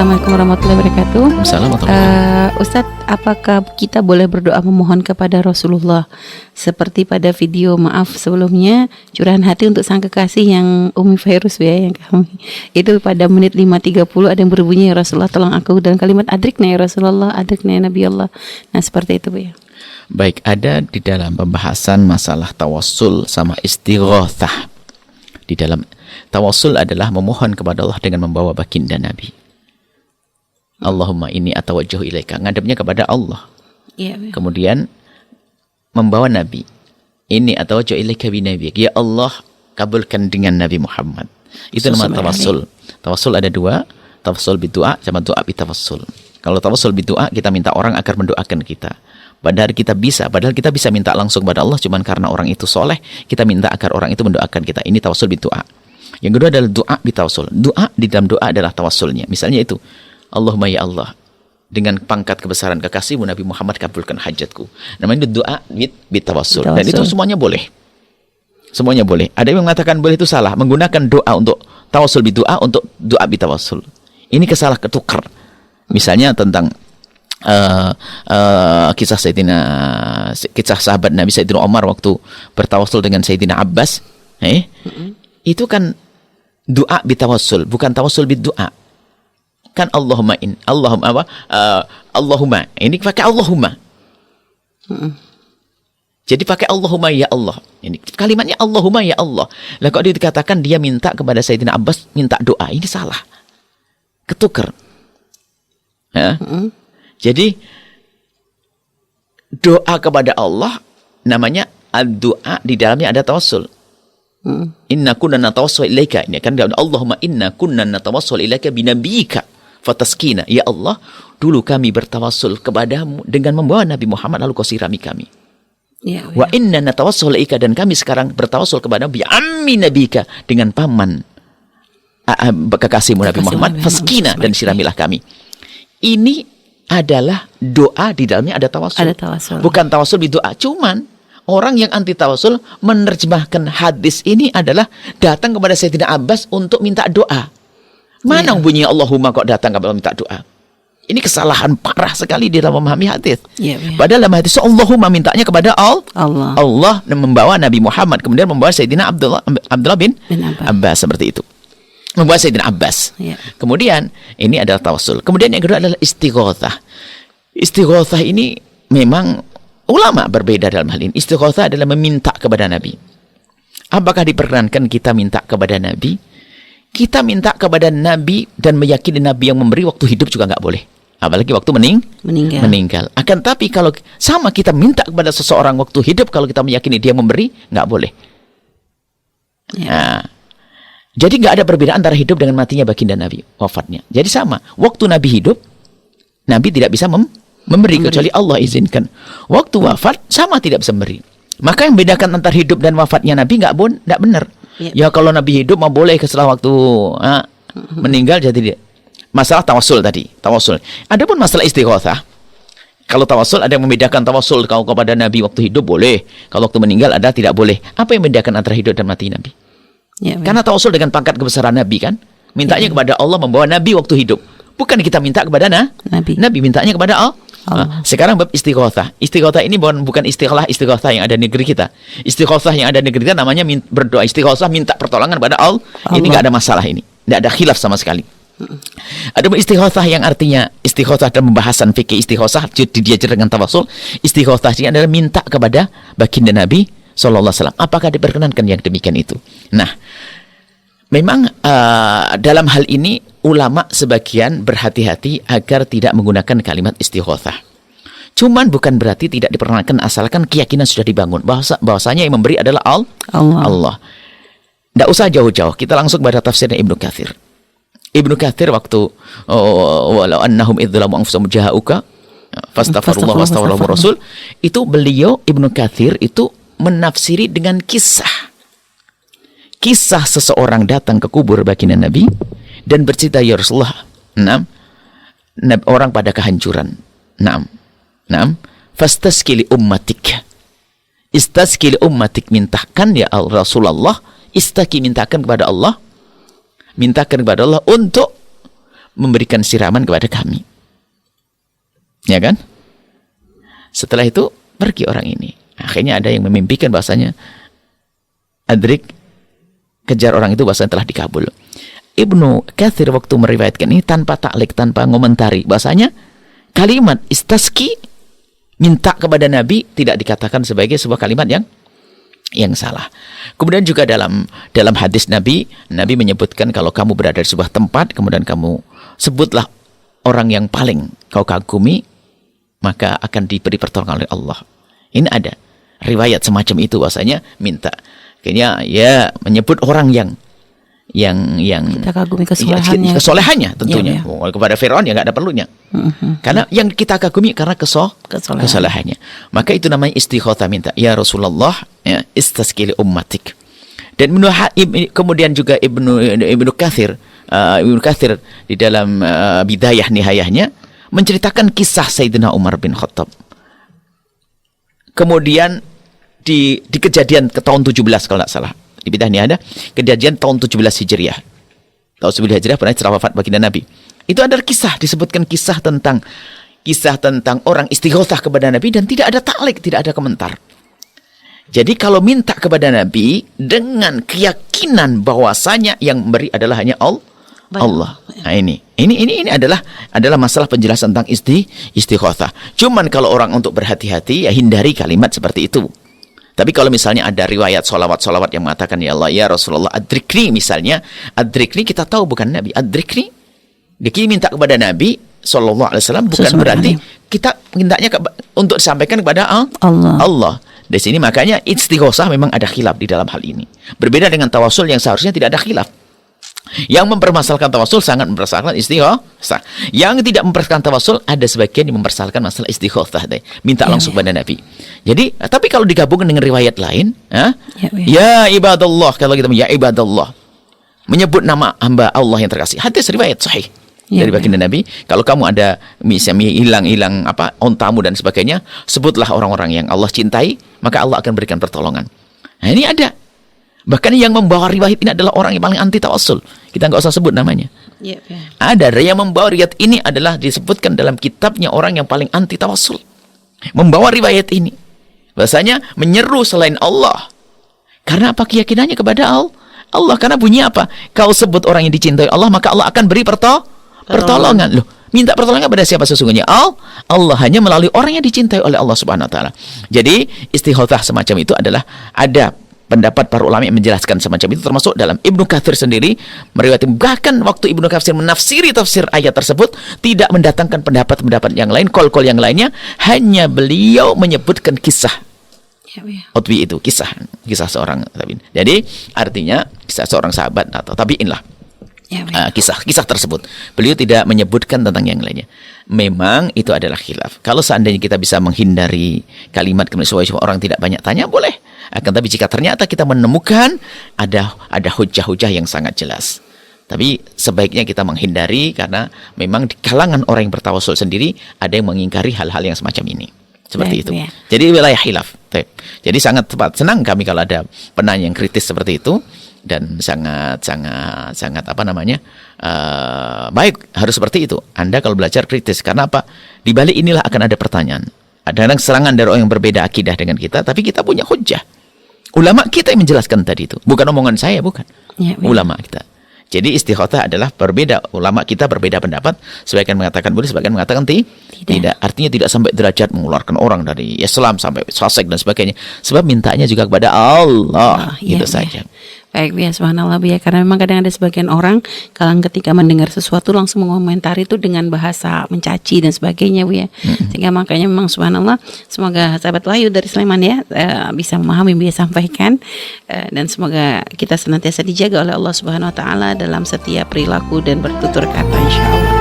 Assalamualaikum warahmatullahi wabarakatuh. Assalamualaikum. Ustadz, apakah kita boleh berdoa memohon kepada Rasulullah seperti pada video maaf sebelumnya curahan hati untuk sang kekasih yang Umi Fairuz ya, yang kami itu pada menit 5.30 ada yang berbunyi, ya Rasulullah tolong aku, dan kalimat adrikna ya Rasulullah, adrikna ya Nabi Allah. Nah seperti itu Bu ya. Baik, ada di dalam pembahasan masalah tawassul sama istighatsah. Di dalam tawassul adalah memohon kepada Allah dengan membawa baginda Nabi. Allahumma inni atawajjahu ilaika, ngadepnya kepada Allah. Ya, kemudian membawa Nabi. Ini atawajjahu ilaika bi nabi. Ya Allah, kabulkan dengan Nabi Muhammad. Itu nama tawassul. Tawassul ada dua, tawassul bidu'a sama doa bitawassul. Kalau tawassul bidu'a, kita minta orang agar mendoakan kita. Padahal kita bisa minta langsung kepada Allah, cuman karena orang itu soleh, kita minta agar orang itu mendoakan kita. Ini tawassul bidu'a. Yang kedua adalah doa bitawassul. Doa di dalam doa adalah tawassulnya. Misalnya itu, Allahumma ya Allah, dengan pangkat kebesaran kekasihmu Nabi Muhammad, kabulkan hajatku. Namanya itu doa bitawassul. Dan itu semuanya boleh. Semuanya boleh. Ada yang mengatakan boleh itu salah, menggunakan doa untuk tawassul bidu'a untuk doa bitawassul. Ini kesalah ketukar. Misalnya tentang kisah sahabat Nabi Sayyidina Umar waktu bertawassul dengan Sayyidina Abbas, itu kan doa bitawassul, bukan tawassul bidu'a. Kan Allahumma ini pakai Allahumma. Jadi pakai Allahumma ya Allah. Ini kalimatnya Allahumma ya Allah. Lah kok dia dikatakan dia minta kepada Sayyidina Abbas minta doa, ini salah. Ketukar. Ya. Jadi doa kepada Allah namanya ad-doa, di dalamnya ada tawassul. Inna kunna natawassul ilaika, ini kan Allahumma inna kunna natawassul ilaika binabiyyika fataskina. Ya Allah, dulu kami bertawassul kepadamu dengan membawa Nabi Muhammad lalu kau sirami kami. Ya, wa inna natawassul ilaika, dan kami sekarang bertawassul kepadamu bi ammi nabika, dengan paman kekasihmu Nabi Muhammad, faskina, dan siramilah kami. Ini adalah doa, di dalamnya ada tawassul. Bukan tawassul bidoa. Cuman orang yang anti tawassul menerjemahkan hadis ini adalah datang kepada Sayyidina Abbas untuk minta doa. Mana bunyinya Allahumma kok datang kepada minta doa? Ini kesalahan parah sekali di dalam memahami hadis. Padahal dalam hadis Allahumma mintanya kepada Allah dan membawa Nabi Muhammad, kemudian membawa Sayyidina Abdullah bin Abbas, seperti itu. Membawa Sayyidina Abbas. Kemudian ini adalah tawassul. Kemudian yang kedua adalah istighatsah. Istighatsah ini memang ulama berbeda dalam hal ini. Istighatsah adalah meminta kepada Nabi. Apakah diperkenankan kita minta kepada Nabi? Kita minta kepada Nabi dan meyakini Nabi yang memberi waktu hidup juga nggak boleh. Apalagi waktu meninggal. Akan tapi kalau sama kita minta kepada seseorang waktu hidup, kalau kita meyakini dia memberi, nggak boleh. Nah, jadi nggak ada perbedaan antara hidup dengan matinya baginda Nabi, wafatnya. Jadi sama. Waktu Nabi hidup, Nabi tidak bisa memberi kecuali Allah izinkan. Waktu wafat, sama tidak bisa memberi. Maka yang membedakan antara hidup dan wafatnya Nabi nggak benar. Ya kalau Nabi hidup mau boleh, setelah waktu meninggal jadi dia. Masalah tawassul tadi, tawassul. Adapun masalah istighatsah, kalau tawassul ada yang membedakan tawassul kalau kepada Nabi waktu hidup boleh, kalau waktu meninggal ada tidak boleh. Apa yang membedakan antara hidup dan mati Nabi? Karena tawassul dengan pangkat kebesaran Nabi kan, mintanya kepada Allah membawa Nabi waktu hidup. Bukan kita minta kepada Nabi mintanya kepada Allah. Sekarang bab istighatsah. Istighatsah ini bukan istighatsah yang ada di negeri kita. Istighatsah yang ada di negeri kita namanya berdoa istighatsah, minta pertolongan kepada Allah. Ini nggak ada masalah ini. Nggak ada khilaf sama sekali. Ada istighatsah yang artinya istighatsah dalam pembahasan fikih istighatsah diajar dengan tawassul. Istighatsah ini adalah minta kepada baginda Nabi sallallahu alaihi wasallam. Apakah diperkenankan yang demikian itu? Nah, memang dalam hal ini ulama sebagian berhati-hati agar tidak menggunakan kalimat istighatsah. Cuman bukan berarti tidak diperkenankan asalkan keyakinan sudah dibangun bahwasanya yang memberi adalah Allah. Tidak usah jauh-jauh, kita langsung pada tafsirnya Ibnu Katsir. Ibnu Katsir waktu walau annahum idzalamu anfusahum ja'uka fastaghfirullah wastaghfirullah rasul, itu beliau Ibnu Katsir itu menafsiri dengan kisah seseorang datang ke kubur baginda Nabi dan bercerita, ya Rasulullah, orang pada kehancuran. Fastaskili ummatik. Istaskili ummatik, mintakan ya Rasulullah, istaki, mintakan kepada Allah. Mintakan kepada Allah untuk memberikan siraman kepada kami. Ya kan? Setelah itu pergi orang ini. Akhirnya ada yang memimpikan bahasanya adrik, kejar orang itu bahasanya telah dikabul. Ibnu Katsir waktu meriwayatkan ini tanpa taklik, tanpa ngomentari, bahasanya kalimat istasqi, minta kepada Nabi, tidak dikatakan sebagai sebuah kalimat yang salah. Kemudian juga dalam hadis Nabi menyebutkan kalau kamu berada di sebuah tempat, kemudian kamu sebutlah orang yang paling kau kagumi, maka akan diberi pertolongan oleh Allah. Ini ada riwayat semacam itu, bahasanya minta. Kayaknya ya menyebut orang yang kita kagumi kesolehannya. Kesolehannya tentunya. Ya. Kepada Firaun ya nggak ada perlunya. Karena yang kita kagumi karena kesolehannya. Maka itu namanya istighothah, minta. Ya Rasulullah, ya, istasqi li ummatik. Dan kemudian juga Ibnu Katsir di dalam Bidayah Nihayahnya menceritakan kisah Sayyidina Umar bin Khattab. Kemudian di kejadian ke tahun 17 kalau tidak salah. Di Bidayah Nihayah ada kejadian tahun 17 Hijriah. Tahun 17 Hijriah pernah setelah wafat baginda Nabi. Itu adalah disebutkan kisah tentang orang istighothah kepada Nabi dan tidak ada taklik, tidak ada komentar. Jadi kalau minta kepada Nabi dengan keyakinan bahwasanya yang memberi adalah hanya Allah. Nah ini adalah masalah penjelasan tentang istighothah. Cuman kalau orang untuk berhati-hati ya hindari kalimat seperti itu. Tapi kalau misalnya ada riwayat solawat yang mengatakan ya Allah ya Rasulullah adrikni misalnya, adrikni kita tahu bukan Nabi, adrikni dia minta kepada Nabi SAW bukan berarti kita mintanya untuk disampaikan kepada Allah. Di sini makanya istighosah memang ada khilaf di dalam hal ini. Berbeda dengan tawasul yang seharusnya tidak ada khilaf. Yang mempermasalahkan tawasul sangat mempermasalahkan istighosah. Yang tidak mempermasalahkan tawasul ada sebagian yang mempermasalahkan masalah istighosah, minta langsung pada Nabi. Jadi, tapi kalau digabungkan dengan riwayat lain, ya ibadallah, kalau kita ya ibadallah, menyebut nama hamba Allah yang terkasih. Hadis riwayat sahih dari baginda Nabi. Kalau kamu ada misalnya hilang ontamu dan sebagainya, sebutlah orang-orang yang Allah cintai, maka Allah akan berikan pertolongan. Nah, ini ada. Bahkan yang membawa riwayat ini adalah orang yang paling anti tawasul. Kita nggak usah sebut namanya. Ada yang membawa riwayat ini adalah disebutkan dalam kitabnya orang yang paling anti tawasul. Membawa riwayat ini. Bahasanya menyeru selain Allah. Karena apa? Keyakinannya kepada Allah. Karena bunyi apa? Kau sebut orang yang dicintai Allah, maka Allah akan beri pertolongan. Loh, minta pertolongan pada siapa sesungguhnya? Allah hanya melalui orang yang dicintai oleh Allah Subhanahu wa taala. Jadi, istighothah semacam itu adalah ada pendapat para ulama yang menjelaskan semacam itu, termasuk dalam Ibnu Katsir sendiri meriwayatkan, bahkan waktu Ibnu Katsir menafsiri tafsir ayat tersebut tidak mendatangkan pendapat-pendapat yang lain, kol-kol yang lainnya, hanya beliau menyebutkan kisah Utbi itu, kisah seorang tabi'in. Jadi artinya kisah seorang sahabat atau tabi'in lah. Kisah tersebut beliau tidak menyebutkan tentang yang lainnya. Memang itu adalah khilaf. Kalau seandainya kita bisa menghindari kalimat kemudian orang tidak banyak tanya, boleh. Akan tapi jika ternyata kita menemukan ada hujah-hujah yang sangat jelas, tapi sebaiknya kita menghindari, karena memang di kalangan orang yang bertawasul sendiri ada yang mengingkari hal-hal yang semacam ini. Seperti itu. Jadi wilayah khilaf. Jadi sangat tepat. Senang kami kalau ada penanya yang kritis seperti itu, dan sangat baik, harus seperti itu. Anda kalau belajar kritis, karena apa? Di balik inilah akan ada pertanyaan. Ada serangan dari orang yang berbeda akidah dengan kita, tapi kita punya hujah. Ulama kita yang menjelaskan tadi itu, bukan omongan saya, bukan. Ulama kita. Jadi istighothah adalah berbeda. Ulama kita berbeda pendapat. Sebagian mengatakan boleh, sebagian mengatakan tidak. Artinya tidak sampai derajat mengeluarkan orang dari Islam sampai fasik dan sebagainya. Sebab mintanya juga kepada Allah. Itu saja. Baik, ya, subhanallah, ya, karena memang kadang ada sebagian orang kalau ketika mendengar sesuatu langsung mengomentari itu dengan bahasa mencaci dan sebagainya, Bu ya. Sehingga makanya memang subhanallah, semoga sahabat Wahyu dari Sleman ya bisa memahami yang dia sampaikan, dan semoga kita senantiasa dijaga oleh Allah Subhanahu wa taala dalam setiap perilaku dan bertutur kata, insyaallah.